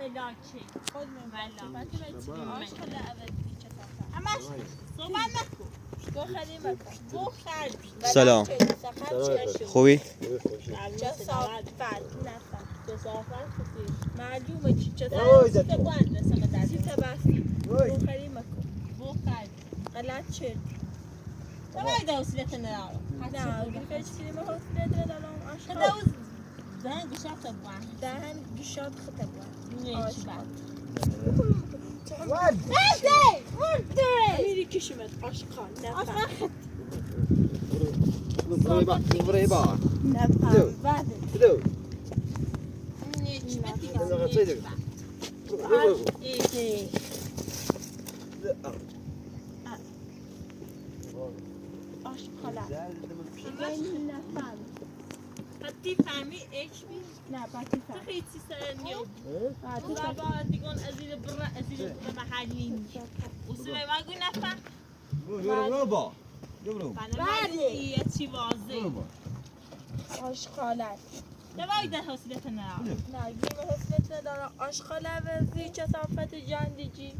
ملاکی خود ملاکی عاشق لعبت همش صحبت نکن بخریم بکن سلام خوبی؟ جسافت معلومه چی جسافت باید رسمه در سیت بسی بخریم بکن غلط چرد باید حوصلت ندارم نه بیفرش کنیم حوصلت ندارم عاشق دهن گشات باید دهن گشات خط باید عاشق ورده میری کشمت عاشقان نفهم برای با نفهم بعده بدو نیچ بتی انا غتصيدك ایده عاشقان این نفهم بتی فهمی ایش بی نه بتی فهم تخیطی سرنیو رابا دیگون ازیل برا محلین وسوی واقعی نفهم برو بعدی چی واضح آشغالت دوای ده حوصلت ندارم نه گیم حوصلت ندارم آشغاله و زی کثافت جندیجی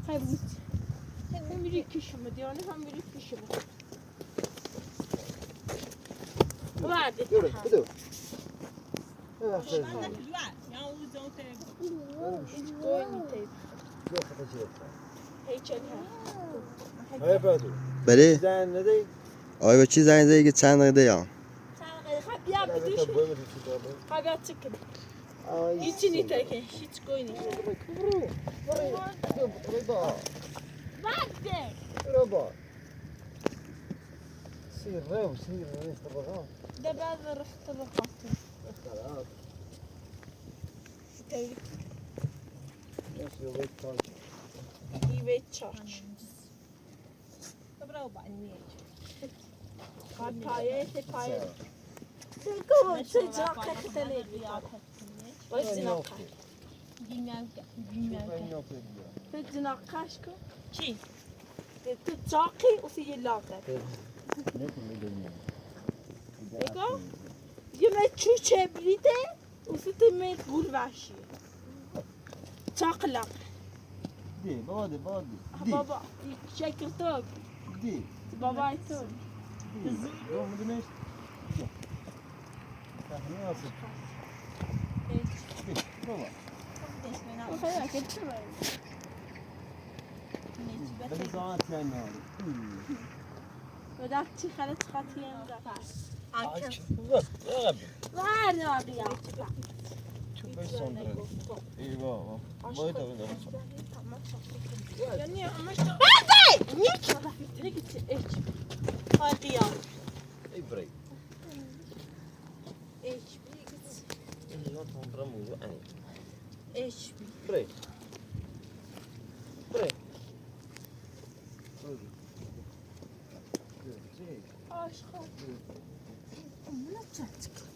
خیلی هم میری کشم دیانه هم میری کشم بدو بله زن ندی آیا به چی زنگ زدی که چند دقیقه یا بیا بدوش بیا چکن هیچی نیته که هیچ گوی نیست بعده برو سير نيست بغا ده بعد رحت بخاطر خلاص تولي ماشي ويت تايم يبيت تشارج برافو بقى نيجي هاي باي تلكم تجاك تلي بس جناك تجناكاشكو شي تجاكي وفي لاغر بگو یه چو چبریده و سیت میت گول وحشی چاقلق دي بادي بابا شکل تو دي بابای تو دي لو مدنيش تحني اصل بابا خیلی وقت تو بس ساعات يعني هذا بدك تي خلت خاطيين غبي وارد يا شوف ايش صندرة اي بابا ما يدور يعني مش هذي نيك تريك ايش هادي اي بري ايش اي صندرة مو يعني ايش بري عاشق لا تشتك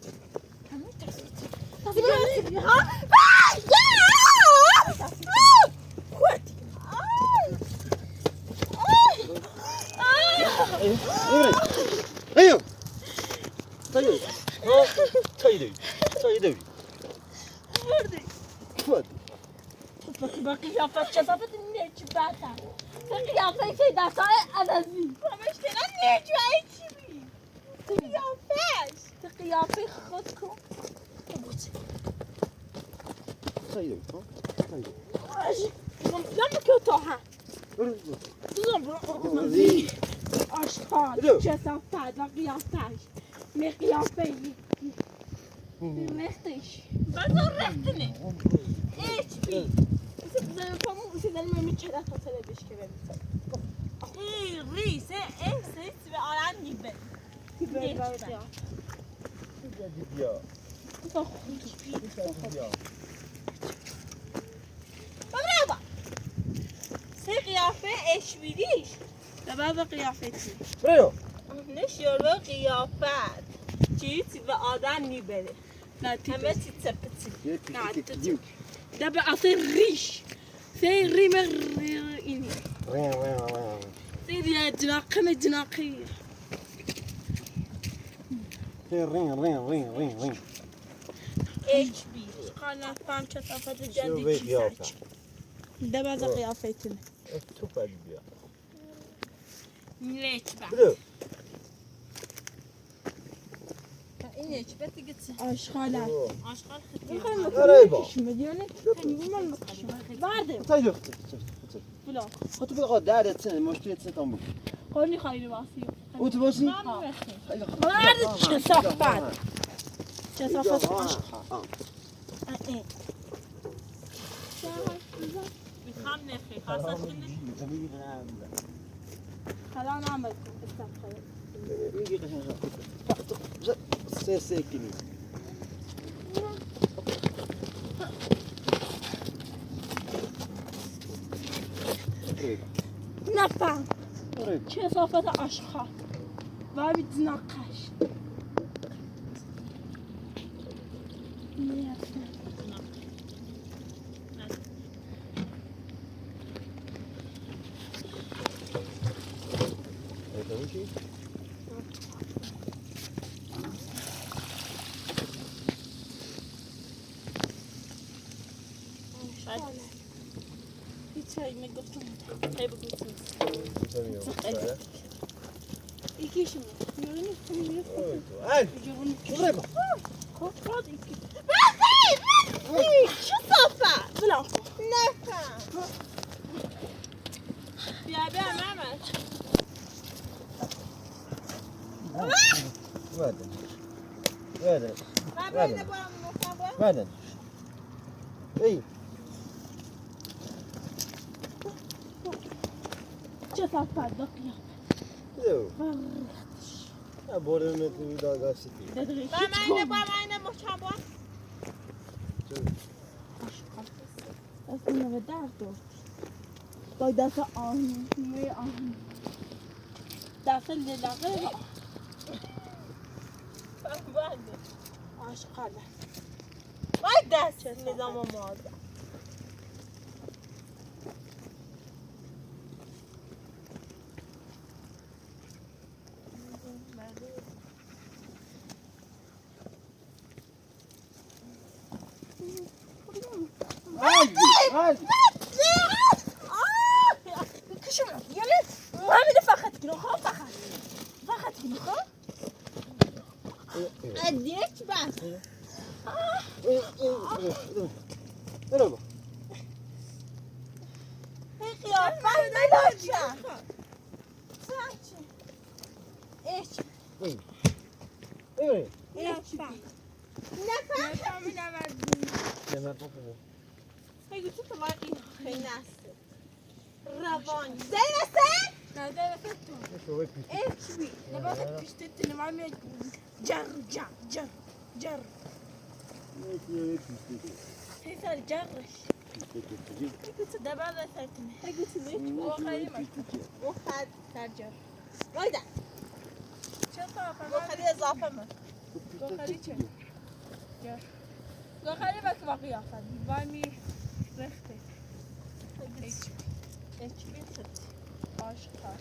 ايوه طيب طيب باقي يا فتشة صافت النيتش بتاعتها باقي يا فتشة ده صار أنا زي مش كنا النيتش وعيش بيه تقيافي خدكم طيب لما كنتوها أشخاص جسافات وقيافات مقيافي مختش بزر رحتني ايش بي زي فمو زي المهم تشهد تصل بشكل ايه ريس ايه سيس عندي بل برافو سي قيافة ايش بيديش تبادل قيافتي بريو نشيرو قيافات چیزی به آدم میبره همه چی تپتی نه ده به اصلا ریش سيري مغريني وين وين وين سيري يا جناقنا جناقي رين رين رين رين رين اتش بي قناة فهم كثافة شو الجديد بيك يافا ده بعد قيافتنا توب بيا ليش بعد بدو إيش بتقص أشغالات أشغال قريبة مليونة ما المقشم بعد طيب بلا خطو بقى دارة سنة مشتري سنة تمر خلني خير واسيو وتبوسي ما بعد شصف بعد شصف أشغال إيه بخمن أخي خاصة خلا نعمل استغفر سيكني نفع چه صافت اشخاص و بیتناقش چای میگفتم خیلی بگوییم یکیشون میونی میونی قريبة خود خود یکی شو صافه بلا نفهم بیا بیا محمد وادن وادن وادن وادن اي چه صافه دقیقه يو بورن تو داغا سيتي اینه مشابه از اینو به درد داشت با دست آهن می آهن دست للغه عاشقانه وای دست نظام ماده اديت بس قريبة هي قيافة ملاجة ايش اي اي نفع نفع من أبد لما بابا هي قلت لك ما خي ناس روان زي نسان لا ده فتو ايش بي نبغى تشتت اللي معي جر جر جر جر هي صار جرش ده بعد ثلاثين هي قلت لي هو خيمك وخد ترجر وايد شو صافة وخليه إضافة ما وخليه شو جر وخليه بس باقي أخذ بامي رختي ايش بيصير عاشقة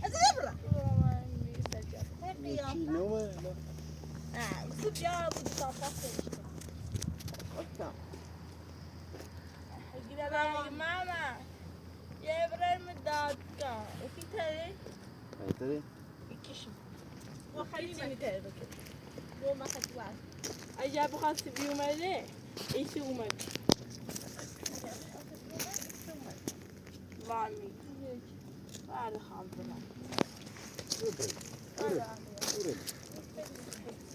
أزربرة هي قيافة وصف يا أبو الصافات ماما يا إبراهيم الدادكا وفي تاني ترى يكشف وخليني نتابع كده هو ما خد واحد أجاب خاص بيوم عليه إيش يوم وامي على خامبنا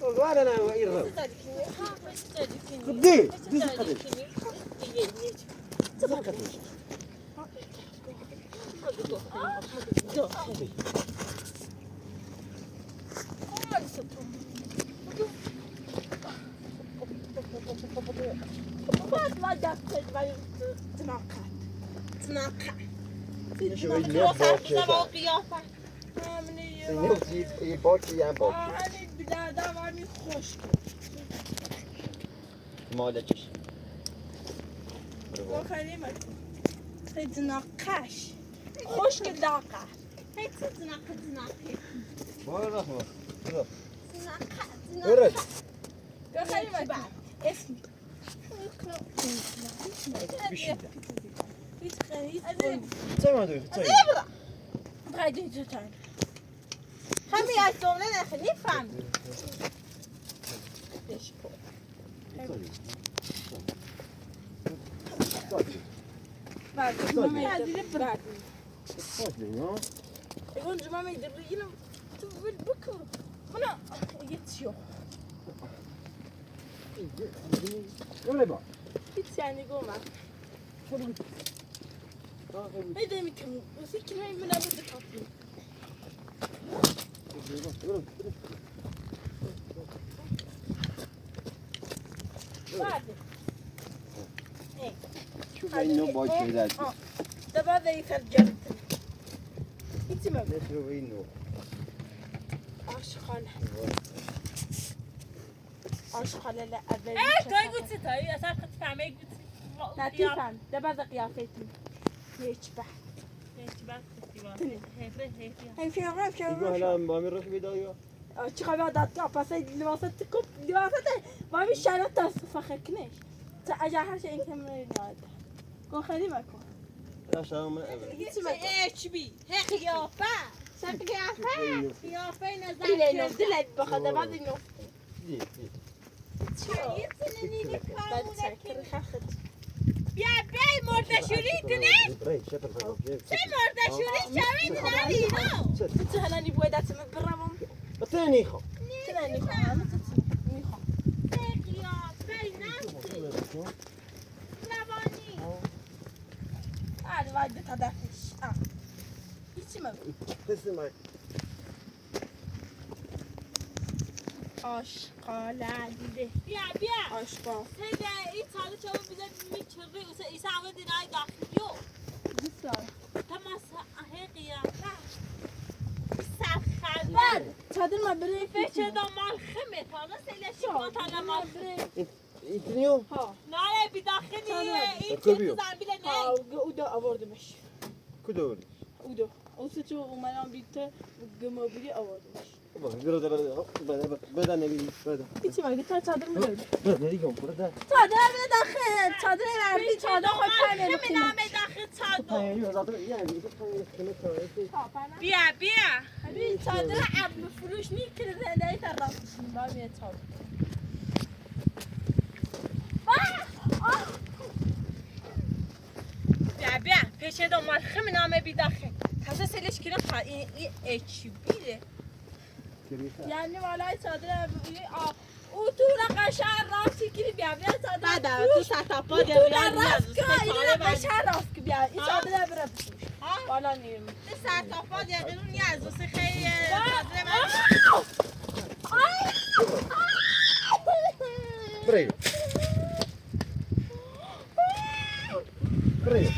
والله أنا وإيران خدي ما دفت تناقض قیافه یه باکی هم باکی هنی بلده و همی خوش مالکش با کلمه تزنقش خوش که داقه هی تزنقی بارا خلاص برو تزنقه با کلمه اسمی بشيده هیچ تمام دوي طيب بغيت نجوتان خمي از جمله نخی نفهم بعد ما میدونی بعد يقول جماعة ما يدرينا تقول بكرة أنا يتشو يلا بقى يتش يعني قوما هيدا مكمل وفي كلمة من أبو دكتور بعد شوف انه باش كذا دابا هذا يترجم يتمم شوف انه عاشق لا أبي توی گویی توی اصلا خود فهمی گویی لا تفهم دابا هذا قيافتي يشبه هیچ هفره هاي في غير في يقول هلا ما من روح بدايه چه خبر داد که پس لباسات تکوب لباسات با می شرط دست فخر کنش تا اجا هر شيء يمكن من النهار كون خلي معكم لا شاو من اچ بی هی قیافه سر قیافه قیافه نظر إلى دلت بخدا بعد إنه بعد سكر خخت بیا مردشوری کنه چه مردشوری شوید نادی نو أنت هلا نبغى دات مبرمم الثاني خو تلاني خا نيخا قیافه نفسی لبانی عاد بعد تدافش هيك ما تسمع آشقاله دیده بیا آشقا هیده این ساله چه بیده میچوری ایسا همه دینای داخلیو بسیار تماس هی قیافه سخر بعد تادر ما بري فکر دامال خمه تالا سیلشی با تالا مال خمه يتنيو ها نه بی داخلی این کبیو. چه زنبیل ها نه اودا آوردمش كدول اودا اوسه چو اومدم بیت گمابیلی آوردمش بدا نبي بدا هیچی مگه تا چادر میداری بدا نيجي بدا چادر بده داخل چادر بردی چادر خود پنه خمه نامه داخل چادر بیا ببین چادر عب فروش نی که زنده طرف با میاد چادر بیا پیش دامال خمه نامه بی داخل تازه سیلش کنه این اچ بیره یعنی والای چادر او تو را قشنگ راستی که بیا چادر بعد تو سطاپا تو دیگه را راست که این را قشنگ راست که بیا این چادر بره بفروش والا نیم تو سطاپا دیگه اون نیاز است خیلی چادر من بريو بريو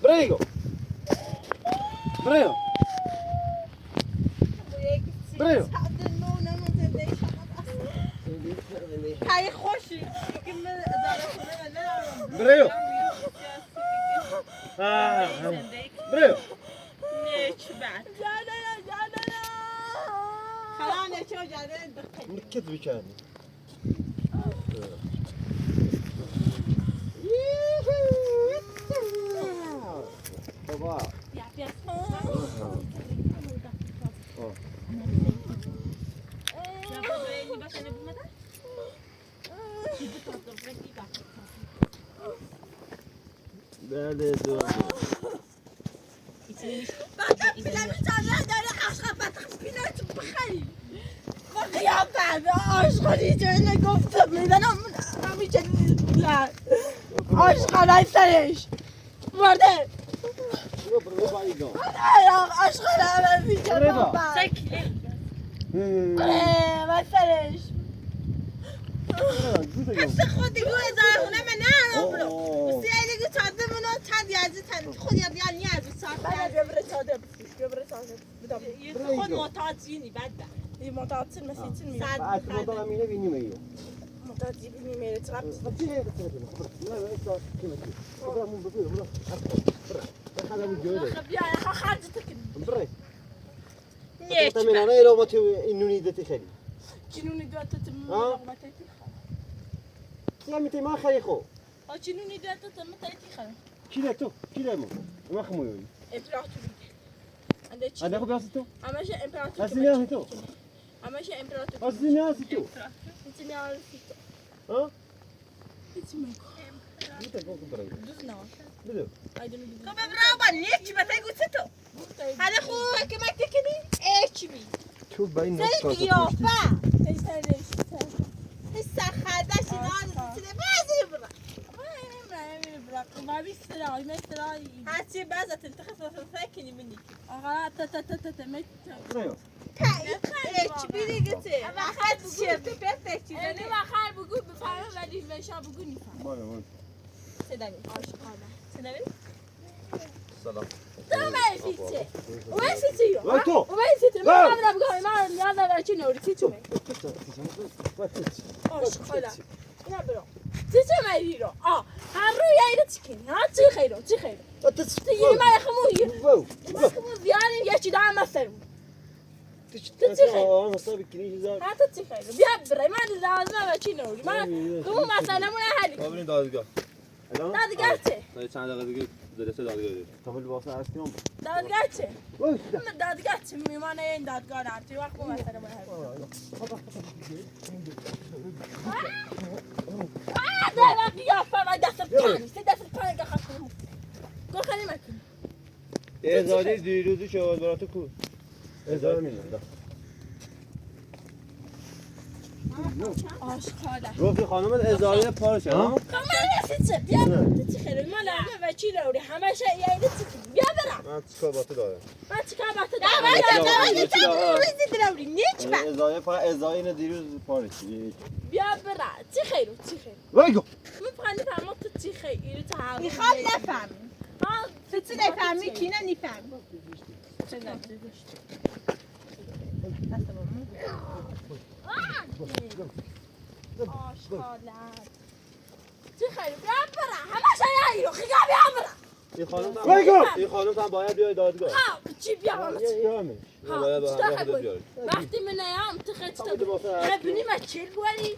بريو بريو بريو های خوشی که من اداره کنم بريو بريو نیچ بعد خلا نیچ و جاده دقیق مركز بكاني بابا بیا بله دو بعد فیلم چادر داره عشق بدخش بینات بخری با قیافت عاشقانی چه گفتم میدنم همیشه لا عاشقانای سرش مرده عاشقانای میشه بابا و سرش خودی گو ازارونه من نه سیلی گو چاده منو چند یازی تن خود یاد یال نیاز ساعت بعد ببره چادر بفروش ببره چادر بدم خود محتاجینی بعد این متعاطل مسیتین میگه بعد موضوع امینه بینیم ایو دادی میمیره تراب بیا خرجت کنی نه تمام انا لو ما انوني دتي خلي جنونی دادت لقمتي يا متي ما خليخو جنونی دادت متأتي خلا كده تو كده ما خموي امپراتوری عندك انا خو بياسيتو همش امپراتوری اسمي تو همش امپراتوری اسمي تو اسمي عارفيتو ها اسمي انت فوق برا دوز نو بدو تو برابر نیچ بته گوشتو هذا خو كما تكني ايش بي شوف باين نص زي قيافه تيسالش هسه خدش نان تسلي بازي برا ما بيستراي ما يستراي هاتي بازة تنتخص ساكني مني اغا تا تا تا تا مت ايوه ايش بي قلتي ما خدش بيتك انا ما خال بقول بفهم ولی مشا بقول نفهم ما سدامي عاشقانه سدامي سلام تو ما فيتي وين فيتي وين تو؟ وين فيتي ما انا بقول ما يلا لا شنو فيتي عاشقانه لا برو تيجي ما يرو هارو يا يتكين ها تي خيرو تيجي ما يخموي ما خمو زياني يا شي دعم مثلا انا صاحبي كنيش زار هات تي خيرو بيعبر ما لازم ما شنو ما هو مثلا مو اهلي قابلين دادگاه دادگاه چه تا چند دقیقه دیگه جلسه دادگاه داریم تا ولی واسه اسکیام دادگاه چه من دادگاه چه میمانه این دادگاه نرتی وقت مو مثلا مو اهلي ده وقت قیافه ما دست پانی سه دست پانی که خواستم گل خیلی مکن ازادی دیروزی شواز براتو کو ازادی میدم عاشقانه گفتی خانم ازادی پارش ها خمال چه بیا چی خیلی ما لازم و چی لوری همش یه چی بیا برم من چیکار با تو دارم من چیکار با تو دارم دراوري نیچ با ازادی پا ازادی نه دیروز پارش بیا برم چی خیلی وایگو من فهمم تو چی خیلی تعامل میخوام نفهم ها تو نفهمی کی نه نفهم عاشقانه چی خیلی بیا برم همش یه رو خیلی بیا برم این خانم هم باید بیای دادگاه ها چی بیا برم یه همین وقتی من نیام تخیلی خبنی ما چیل بولی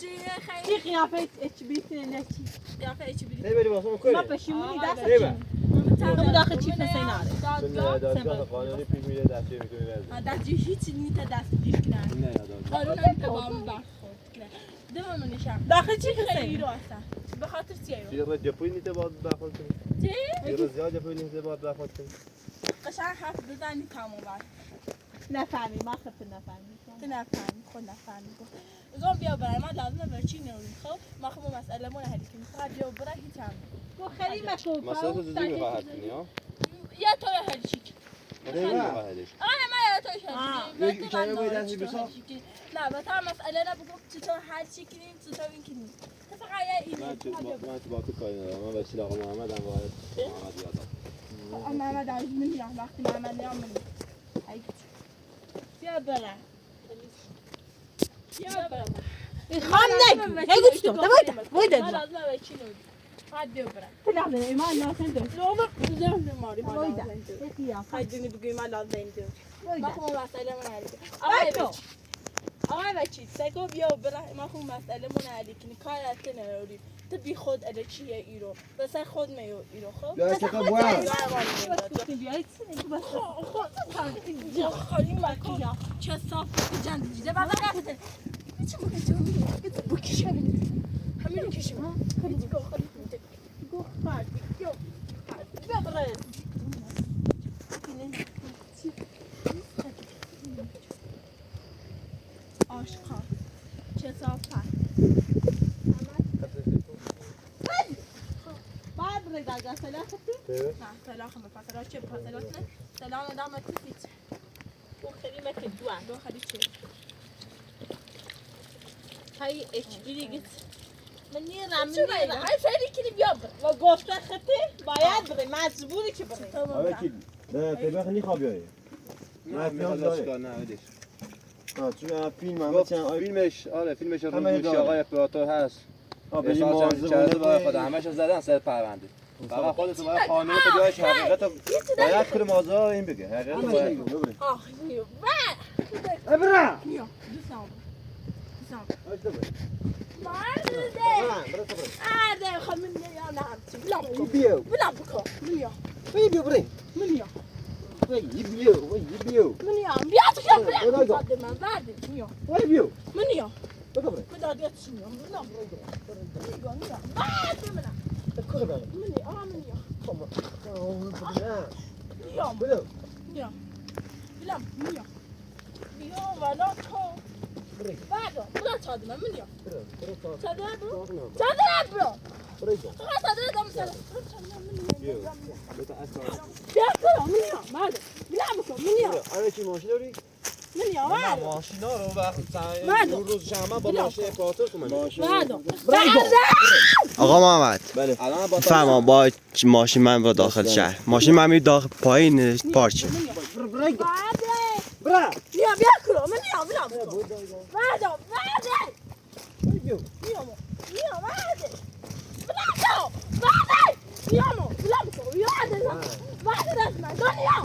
چی خیلی قیافه اچ بیت نه چی قیافه اچ بیت نه بری واسه ما کوی پشیمونی دست نه تو داخل چی فسیناره دادگاه قانونی پیش میره دستگیر میکنی دستگیر هیچ نیت دستگیر کنن نه دادگاه قانون هم که با هم برخورد کنن دم من نشم داخل چی خیلی فسیناره رو اصلا به خاطر چیه رو چیه جپوی نیت باید برخورد کنی چی؟ یه روز زیاد جپوی نیت باید برخورد کنی قشنگ حرف بزنی تمام بر نفهمی ما خفت نفهمی تو نفهمی خود نفهمی گفت بیا برای من لازمه برچی نوریم خب ما خب مسئله مون هلی که میخواد بیا برای هیچ هم گو خیلی مکو مسئله تو زدی میخواه حد کنی ها یا تو یا هلی چیک خیلی میخواه حدش ما یا توش هلی شاید باید دستی بسا نه با تا مسئله نبگو چطور هر چی کنیم چطور این کنیم تو فقط یه من تو با تو کاری ندارم من وسیله آقا محمد هم باید محمد یادم محمد عزیز میگم وقتی محمد نیام من بیا برم بیا برم میخوام نگو نگو تو وایده لازمه به چی نوریم فقط بیا برم تو لحظه ایمان لازم دار لازم بزرم نماری ما وایده لازم قیافه خیلی بگوی ما لازم دار وایده ما خب مسئله من هلی وایده آقای وکیل سگو بیا برای ما خب مسئله من هلی کنی کارت نوریم تو بی خود اله چیه ایرو بس خود میو ایرو خب یا چه قبول بیایید سنگو بس خالی مکیا چه صاف جان دیده بعد رفته چه بکنم بکشم همین کشم ها خالی گو خالی گو بیا برای عاشقان چه صافت بعد رضا جا سلاختی نه سلاخ مفصلا چه مفصلات نه سلام دام تفیت او خیلی مکه دو خیلی چه های اچ بیلیگت من چه باید های فعلی کنی بیا بر و گفته خطی باید بری مجبوری که بری وکیل نه تبخ نی خواب بیایی نه پیاز داره نه چون فیلم هم گفت چند فیلمش آره فیلمش رو همه گوشی داره. آقای اپراتور هست بریم احساس مواظب کرده بودیم. برای خود همش زدن سر پرونده فقط خودتون باید قانون تو جایش حقیقت رو باید کل موضوع این بگه حقیقت رو باید آه نیو ابرا نیو دوستم هذا خمن يا نعم يبيو بلا بكو من يوم يبيو برين من يوم يبيو من يوم بياتك يا بلا قدام بعد من يوم يبيو من يوم بكبرين بدأ يتشم يوم بلا من يوم بعد من بكبرين من يوم من يوم يوم بلو يوم بلا من يوم يوم ولا كو بعد بلا تادم من يوم تادم برو خلاص هذا دم سلام يا كلام من يوم بعد بلعبكم من يوم آره چی ماشین داری؟ من يوم بعد ماشینا رو وقت بعد. روز شما با ماشین اپراتور تو من بعد آقا محمد بله الان با فرما با ماشین من با داخل شهر ماشین من می داخل پایین پارچه بعد برا يا بياكلوا من يوم بلعبكم بعد يبيو يوم بعد بلعبكم بعد يوم بلعبكم بعد اسمع دنيا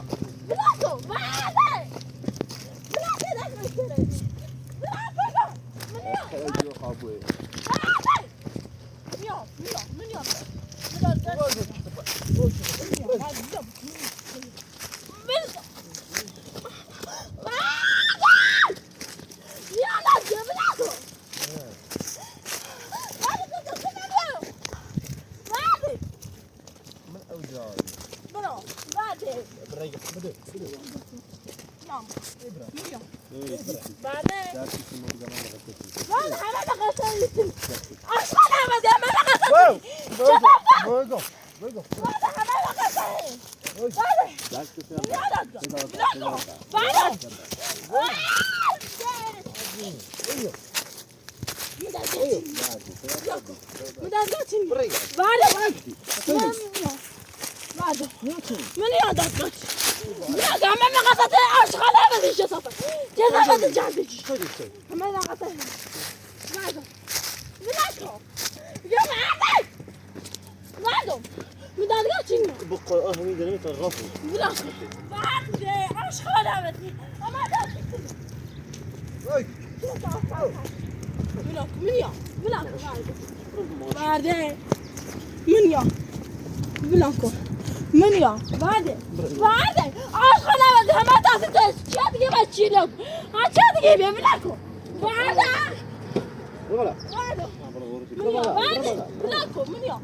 بلعبكم بعد بلعبكم اسمع بلعبكم من يوم من يادك لا قام ما قصت اشغال هذا الشيء صفر جزا ما تجعلش ما لا قصت بعده بلاكو يا معلم بعده مدارجاتين بقى همین داریم تغافل بلاكو بعد اشغال هذا ما داك وای بلاكو من يا بلاكو بعده من يا بلاكو من يا بعده اشغال هذا ما تاسس شاد جيب اشيلك شاد جيب بلاكو بعده ولا بعده من يا بعده بلاكو من يا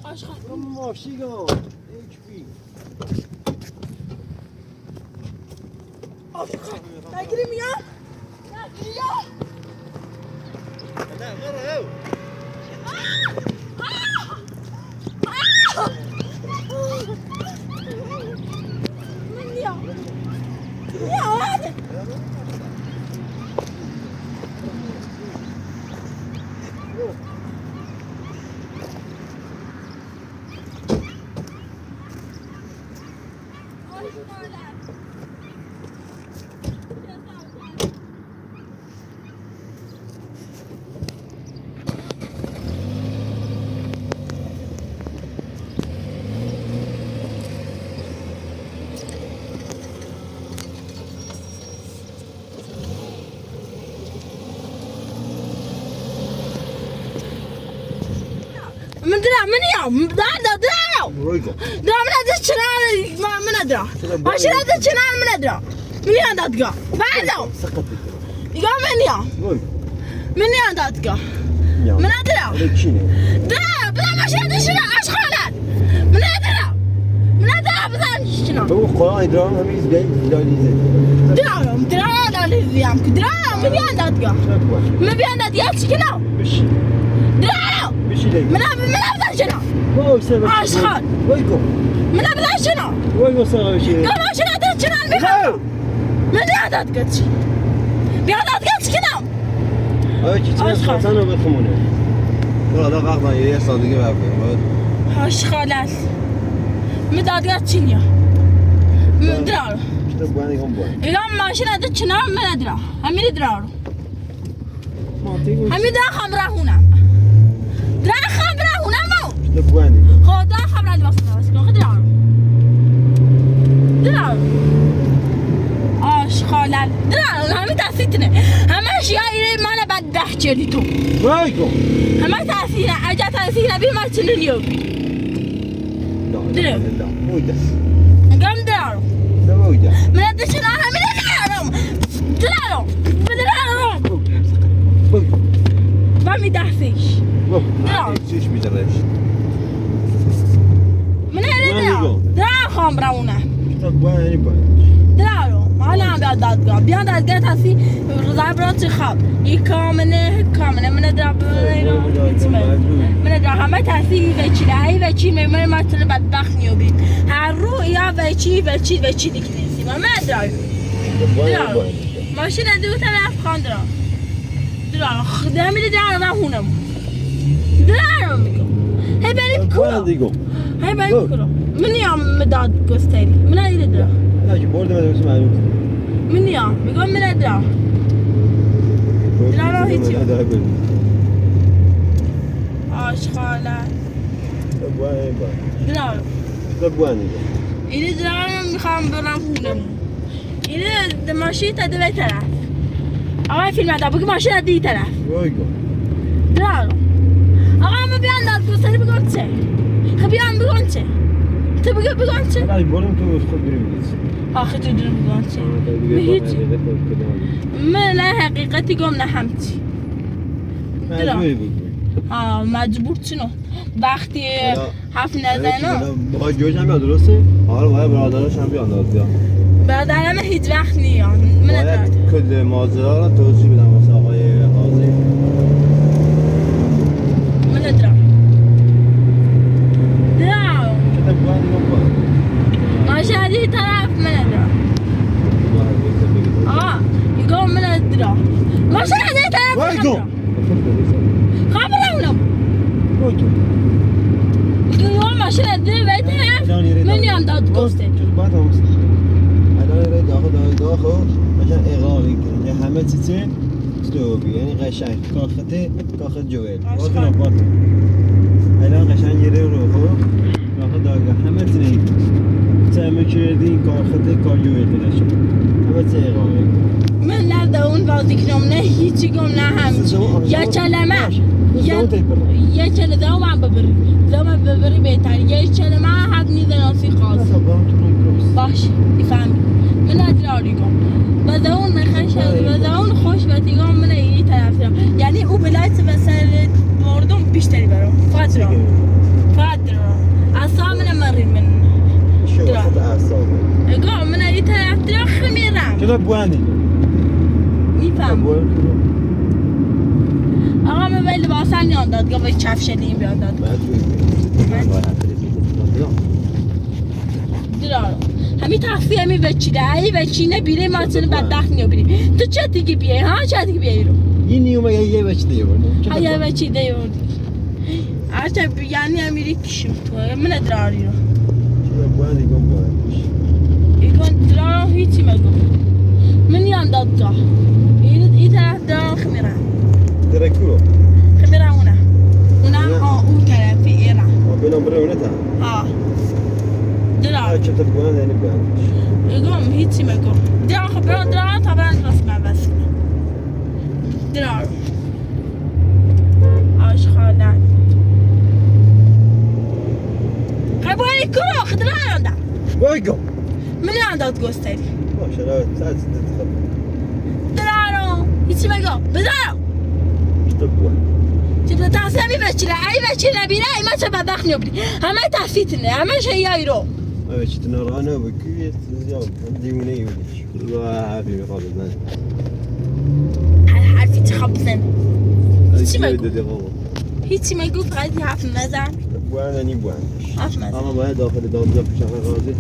اشغال ماشیگان HP تجري مياه تجري يا لا مرة هو من يا هذا من درا من يوم درا وایگو من هذا الشنان ما من أدرى عشان هذا الشنان من أدرى من يوم داتقا بعده سقط يا من يوم وای من يوم داتقا من أدرى هذا چینه درا بلا مش هذا الشنان أشخالات من أدرى بلا الشنان هو قرآن درام همیز بیاید دالیزه درا لا لزيام درا من يوم داتقا من بيوم داتقا شكله بشی درا بشی دی من أبدا شنو وای سر أشخال وایگو من أبدا شنو وایگو سر بشی قال عشان هذا الشنان بيخاف من يوم داتقا بيوم داتقا شكله آیا چی چند آشغال. خطا نو بخمونه برو قاقم یه سادگی ببر. هاش خالص مدادگاه چینیا درارو تو بوانی هم بوانی. ایگام ماشین از چنار من درا همین درارو همین درا خمرهونم تو بوانی. خدا خبر علی واسه درارو آش خالل درارو همین تاسیتنه همش یا ایره من بعد ده چلی تو وای کو. همه تاسیتنه اجا تاسیتنه بیر ما چنونیو درارو بوده. گم درارو بوده. من دشنا همین درارو و می دستش چیش می‌دارش. من درارو خام براونه تو بوانی بوانی. درارو حالا هم دادگاه بیان دادگاه تاسی روزای بران چه خواب این کامنه من درارو من درارو همه تاسی و چی من مثلا بدبخت نیوبیم هر رو یا و چی دیگه نیستیم من درارو ماشین دو طرف خان درارو خدا همین درارو من هونم درارو میگم هی بریم کلو هی بریم کلو من نیام مداد گستری من ایره درارو نه که برد من معلوم. من نیام میگم من درارو درارو هیچی آشغاله تو بوانی بوانی. درارو تو بوانی. اینه درارو میخوام برم هونم اینه ماشین تا دوی طرف آقای فیلم ادا بگی ماشین تا دی طرف وای کو. درارو آقا همه بیان داد گستری بگم چه خب بیان بگم چه تو بگم چه ولی بریم تو خود بریم دیگه. آخه تو درو بگم چه هیچ من نه حقیقتی گم نه همچی مجبوری بود. مجبور چنو وقتی حرف نزنم با جوش هم بیاد درسته؟ حالا باید برادرش هم بیان دادگاه. برادرم هیچ وقت نیان من باید ندارم کل ماجرا را توضیح بدم واسه آقای قاضی. من ندارم درارو چطور بوانی هم بوانی. ماشین از این طرف من ندارم میگم من ندارم ماشین از این طرف وای کو. خبرم وای کو. میگم ماشین از این طرف من نیام داد گسته چطور باید هم الان ایره داخل قشنگ اقراقی کنه همه چیزی استوبی یعنی قشنگ کاخت جویل باطن باطن الان قشنگ یه رو خب داخل داخل همه چیزی همه کردی کار جویل داشت همه چیزی اقراقی من نرده اون بازی کنم نه هیچی گم نه همچی یا کلمه یه کلمه دوام ببری بهتر یه کلمه حق نیزن آسی خواست باش میفهمی من ادراری گم و اون نخشه و اون خوش بتیگم من اینی طرف دارم یعنی او بلایت بسر مردم بیشتری برام فقط درام اصلا من مرین من اگه من اینی طرف دارم خمیرم چطور بوانی؟ میفهم آقا من به لباسم نیان دادگاه باید چفشلیم بیان دادگاه درارو همین تخفی همی وچیده ای وچینه بیره ما چنه بدبخت نیو بیریم تو چه دیگه بیایی ها چه دیگه بیایی رو این نیومه یه وچیده یه بردیم ها یه وچیده یه بردیم هرچه یعنی همیری کشم تو من دراری رو چطور بوانی گم بوانی ایگون درارو هیچی مگم من نیان دادگاه این طرف درارو خمیرم درکو خمیرم اونه اون طرفی ایران بینام بره اونه تا درارو چطور بوانی یعنی بوانی ایگم هیچی مگم درارو خب بران درارو تا بران رسمه بسیم درارو آشخالت خب ولی کرو خد درارو دا وای گم من یادت گستری ماشاءالله ساعت درارو هیچی مگم بدارو چطور بوانی چطور تحصیلی بچیره ای بچیره بیره ای ما چه بدبخت نیوبری همه تحصیتنه همه شیعی رو اوه چی تنارانه بکیه زیاد دیونه ای بودیش و حرفی میخواد بزنه حرفی چه خواب بزن هیچی مگو دادی قابا هیچی مگو فقط حرف نزن بوانی بوانیش حرف نزن اما باید داخل دادگاه پیش آقای قاضی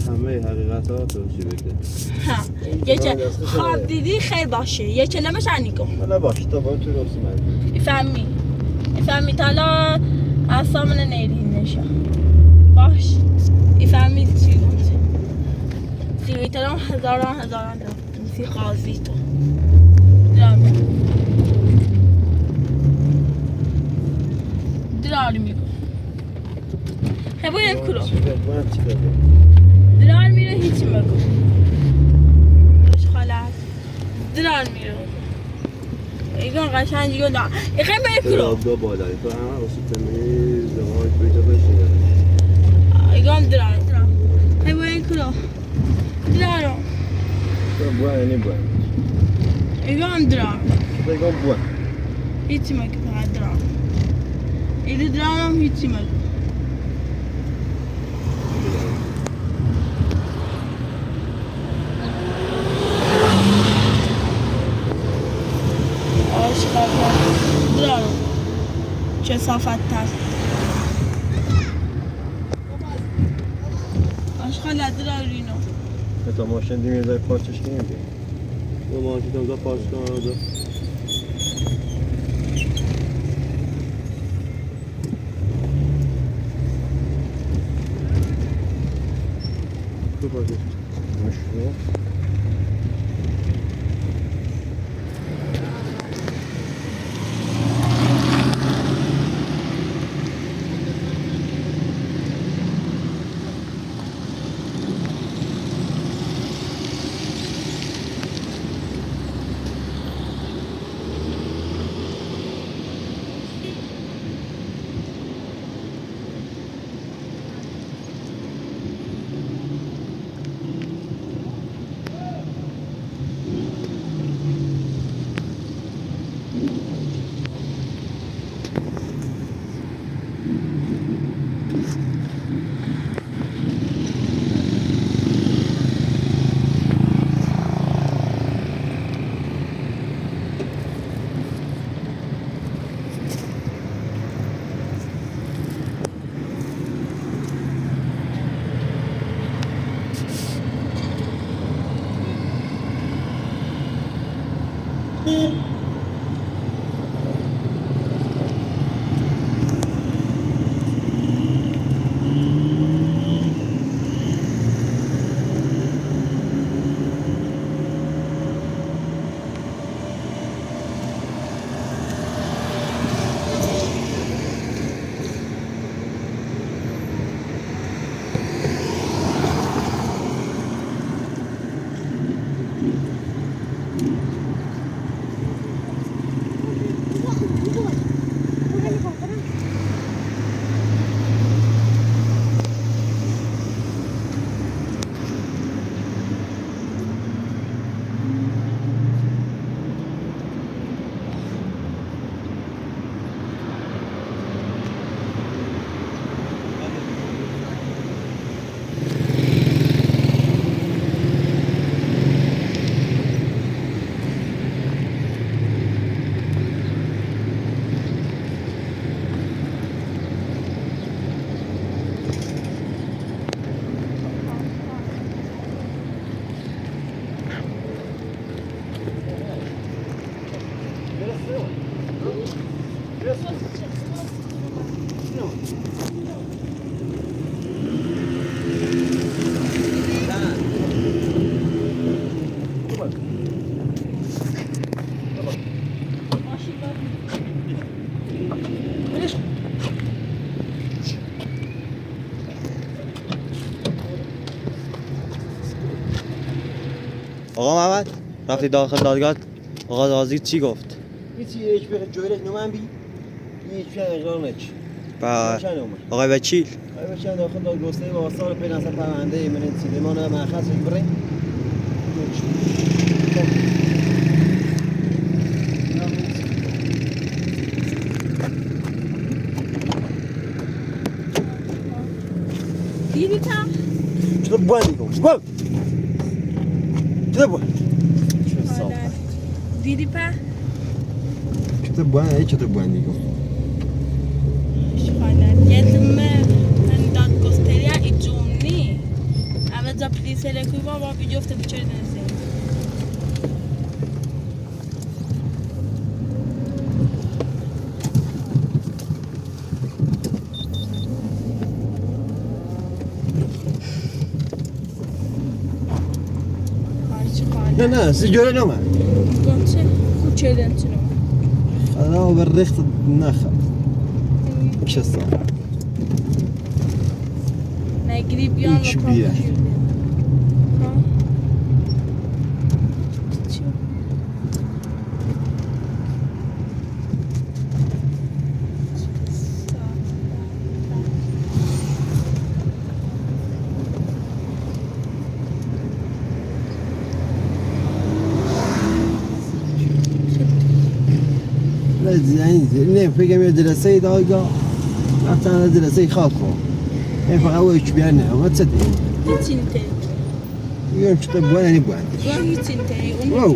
همه حقیقت ها توضیح بده ها یه چه خواب دیدی خیر باشه یه کلمش عنی کن حالا باشه تا باید تو رسوم میفهمی فهمید حالا اصلا نیرین نشا باش فهمید چی گفت سیویتران هزاران رفتیم سی قاضی تو درار میگو باید کلو درار میره هیچی مگو باش خالت درار میره ایگان قشنگ دیگه نه ایخیم باید کلو دو بالایی تو همه واسه تمیز زمان توی جا بشنید ایگان درار باید کلو درارم تو بوه یعنی بوه ایگان درار تو ایگان بوه هیچی مگو فقط درار ایده درارم هیچی مگو درارم چه صافت تر آشقال درار اینو تا ماشین دیگه یه ذره پارچش کنیم دیگه دو ماشین دو پارچ کنم دو دو پارچش مشروع آقا محمد رفتی داخل دادگاه آقا قاضی چی گفت؟ هیچی هیچ بخیر جویلش نمان بی هیچ بیان اقرار نچ آقای وکیل آقای وکیل داخل دادگستری با آثار پیل اصلا پرونده ایمننت سیدمان مرخص ببرین دیدی تا؟ چطور بوانی کن گل چطور بوان دیدی پا؟ چطور بوانی کن Geldim ben gösteriyor icumni. Ama da polisle kuva var bir hafta biçer denizde. لا لا سجل نومه قلت خوشي لنتنو انا وبريخت النخل ايش الصار نجري بيان إيش بيه؟ لا يعني ليه في جميع دراسي دايقة حتى أنا دراسي خاطره يعني فقط أول شو بيعني ما تصدق تنتهي يوم شو طيب وين أنا بوين وهي تنتهي واو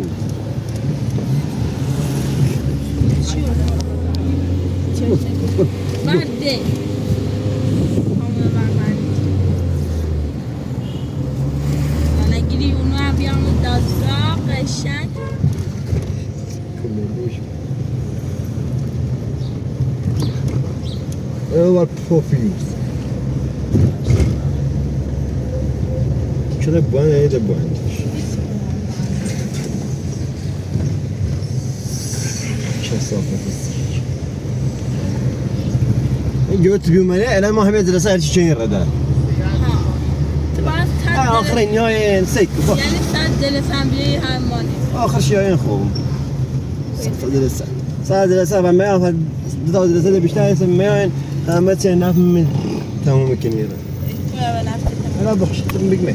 بعدين أنا أجري ونوع بيعمل دزاق عشان هو البروفيوز شو بوين أنا بوين شو صافي جوت بيوم أنا ما هم يدرس هذا الشيء ردا تبغى تحدد آخرين ياين سيك يعني تحدد الفاميلي هاي ماني آخر شيء ياين خوم صار دراسة فما ياخذ دكتور دراسة بيشتغل سما ياين ما تسين ناف من تمام كنيرة ولا نفس أنا بخش تم بجمع